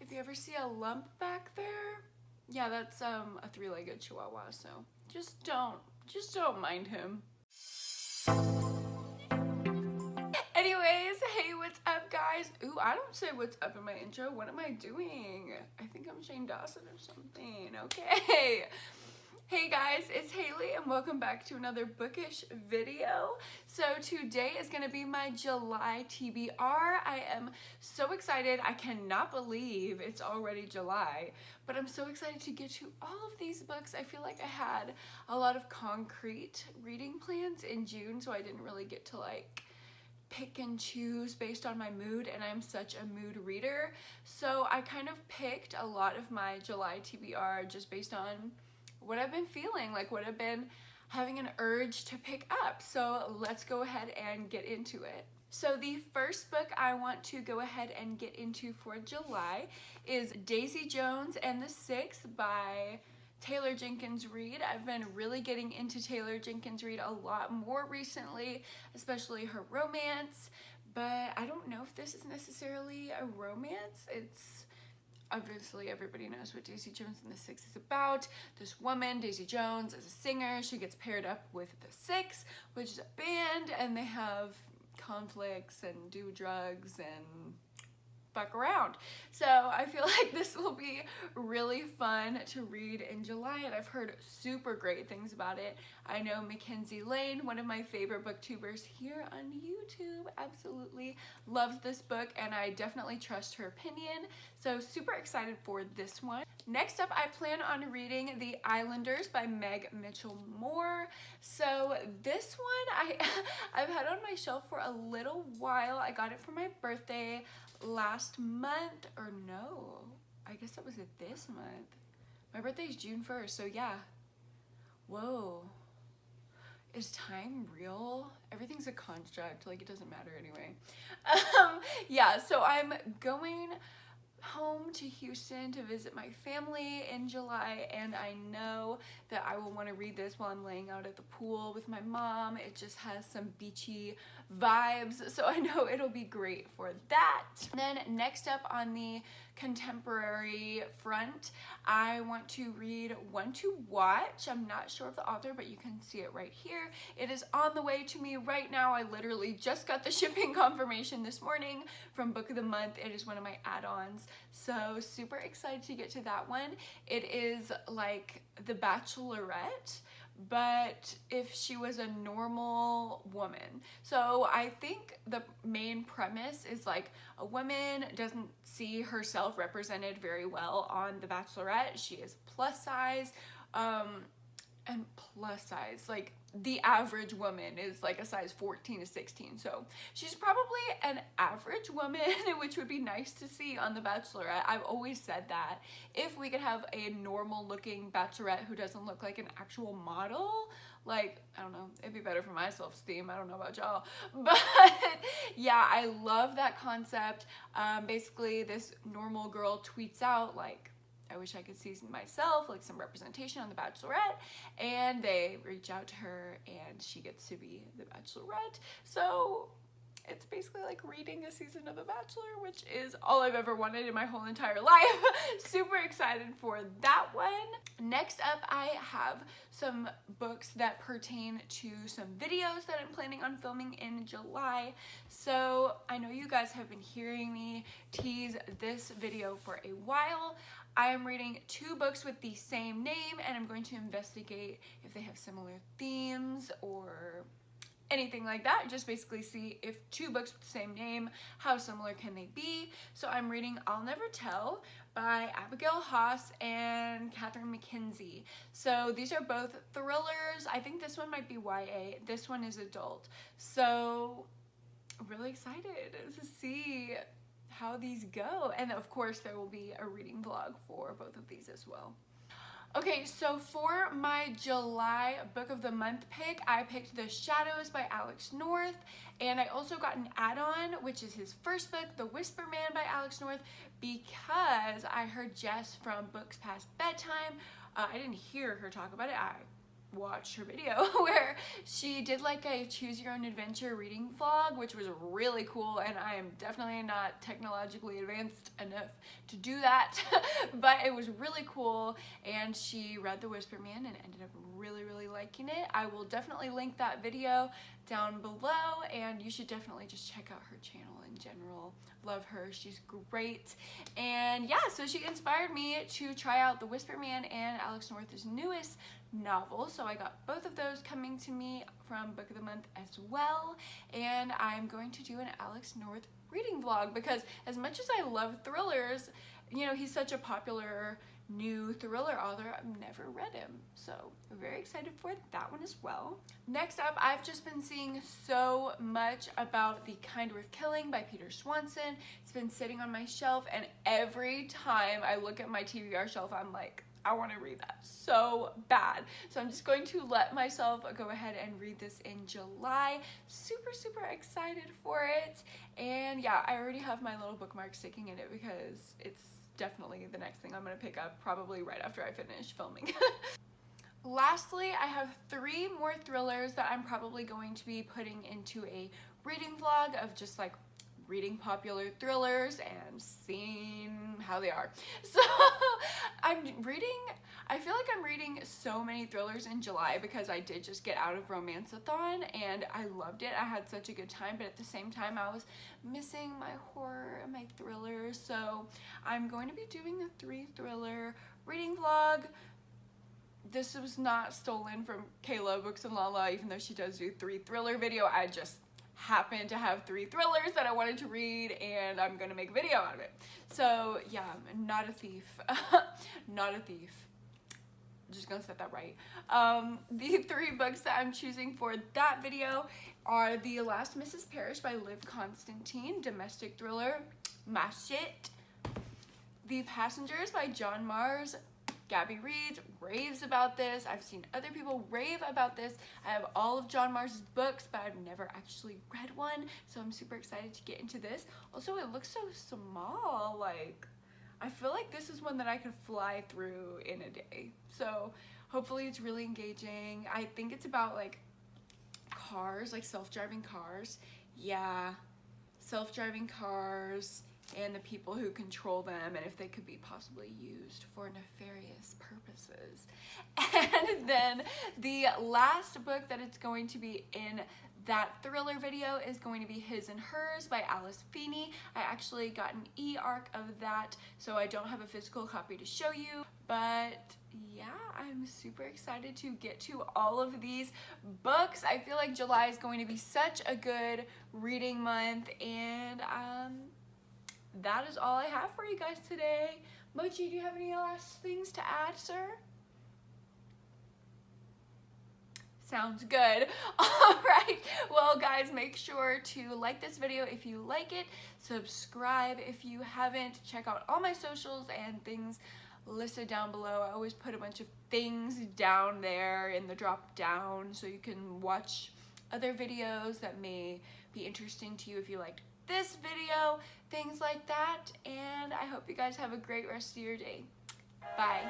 If you ever see a lump back there, yeah, that's a three-legged Chihuahua, so just don't mind him. Anyways, hey, what's up, guys? Ooh, I don't say what's up in my intro. What am I doing? I think I'm Shane Dawson or something. Okay. Hey guys, it's Haley and welcome back to another bookish video. So today is going to be my July TBR. I am so excited. I cannot believe it's already July, but I'm so excited to get to all of these books. I feel like I had a lot of concrete reading plans in June, so I didn't really get to like pick and choose based on my mood, and I'm such a mood reader. So I kind of picked a lot of my July TBR just based on what I've been feeling, like what I've been having an urge to pick up. So let's go ahead and get into it. So the first book I want to go ahead and get into for July is Daisy Jones and the Six by Taylor Jenkins Reid. I've been really getting into Taylor Jenkins Reid a lot more recently, especially her romance, but I don't know if this is necessarily a romance. It's obviously everybody knows what Daisy Jones and the Six is about. This woman, Daisy Jones, is a singer. She gets paired up with the Six, which is a band, and they have conflicts and do drugs and fuck around. So I feel like this will be really fun to read in July, and I've heard super great things about it. I know Mackenzie Lane, one of my favorite booktubers here on YouTube, absolutely loves this book, and I definitely trust her opinion. So super excited for this one. Next up, I plan on reading The Islanders by Meg Mitchell-Moore. So this one I've had on my shelf for a little while. I got it for my birthday last month, or no, I guess that was it this month. My birthday is June 1st, so yeah. Whoa. Is time real? Everything's a construct, like it doesn't matter anyway. Yeah, so I'm going home to Houston to visit my family in July, and I know that I will want to read this while I'm laying out at the pool with my mom. It just has some beachy vibes, so I know it'll be great for that. Then next up on the contemporary front, I want to read One to Watch. I'm not sure of the author, but you can see it right here. It is on the way to me right now. I literally just got the shipping confirmation this morning from Book of the Month. It is one of my add-ons, so super excited to get to that one. It is like The Bachelorette, but if she was a normal woman. So I think the main premise is like a woman doesn't see herself represented very well on The Bachelorette. She is plus size, and plus size, like the average woman is like a size 14 to 16. So she's probably an average woman, which would be nice to see on The Bachelorette. I've always said that if we could have a normal looking bachelorette who doesn't look like an actual model, like, I don't know, it'd be better for my self-esteem. I don't know about y'all, but yeah, I love that concept. Basically this normal girl tweets out like, I wish I could see myself, like some representation on The Bachelorette, and they reach out to her and she gets to be The Bachelorette. So it's basically like reading a season of The Bachelor, which is all I've ever wanted in my whole entire life. Super excited for that one. Next up, I have some books that pertain to some videos that I'm planning on filming in July. So I know you guys have been hearing me tease this video for a while. I am reading two books with the same name, and I'm going to investigate if they have similar themes or anything like that. Just basically see if two books with the same name, how similar can they be. So I'm reading I'll Never Tell by Abigail Haas and Catherine McKenzie. So these are both thrillers. I think this one might be YA. This one is adult. So I'm really excited to see how these go, and of course there will be a reading vlog for both of these as well. Okay, so for my July Book of the Month pick, I picked The Shadows by Alex North, and I also got an add-on, which is his first book, The Whisper Man by Alex North, because I heard Jess from Books Past Bedtime. I didn't hear her talk about it. I watched her video where she did like a choose your own adventure reading vlog, which was really cool, and I am definitely not technologically advanced enough to do that but it was really cool, and she read The Whisper Man and ended up really liking it. I will definitely link that video down below, and you should definitely just check out her channel in general. Love her, she's great. And yeah, so she inspired me to try out The Whisper Man and Alex North's newest novel, so I got both of those coming to me from Book of the Month as well, and I'm going to do an Alex North reading vlog because as much as I love thrillers, you know, he's such a popular new thriller author, I've never read him, so I'm very excited for that one as well. Next up, I've just been seeing so much about The Kind Worth Killing by Peter Swanson. It's been sitting on my shelf, and every time I look at my TBR shelf, I'm like, I want to read that so bad. So I'm just going to let myself go ahead and read this in July. Super excited for it. And yeah, I already have my little bookmark sticking in it because it's definitely the next thing I'm going to pick up probably right after I finish filming. Lastly, I have 3 more thrillers that I'm probably going to be putting into a reading vlog of just like reading popular thrillers and seeing how they are. So I feel like I'm reading so many thrillers in July because I did just get out of Romance-a-thon and I loved it. I had such a good time, but at the same time I was missing my horror and my thrillers. So I'm going to be doing a 3 thriller reading vlog. This was not stolen from Kayla Books and Lala, even though she does do 3 thriller video. I just happened to have 3 thrillers that I wanted to read, and I'm gonna make a video out of it. So yeah, I'm not a thief. Not a thief. Just gonna set that right. The 3 books that I'm choosing for that video are The Last Mrs. Parrish by Liv Constantine, domestic thriller, my shit. The Passengers by John Mars. Gabby reads, raves about this. I've seen other people rave about this. I have all of John Mars's books, but I've never actually read one, so I'm super excited to get into this. Also, it looks so small. Like, I feel like this is one that I could fly through in a day. So hopefully it's really engaging. I think it's about like cars, like self-driving cars. Yeah, self-driving cars and the people who control them, and if they could be possibly used for nefarious purposes. And then the last book that it's going to be in that thriller video is going to be His and Hers by Alice Feeney. I actually got an e-arc of that, so I don't have a physical copy to show you, but yeah, I'm super excited to get to all of these books. I feel like July is going to be such a good reading month, and that is all I have for you guys today. Mochi, do you have any last things to add, sir? Sounds good. All right. Well, guys, make sure to like this video if you like it. Subscribe if you haven't. Check out all my socials and things listed down below. I always put a bunch of things down there in the drop down so you can watch other videos that may be interesting to you if you liked this video, things like that. And I hope you guys have a great rest of your day. Bye.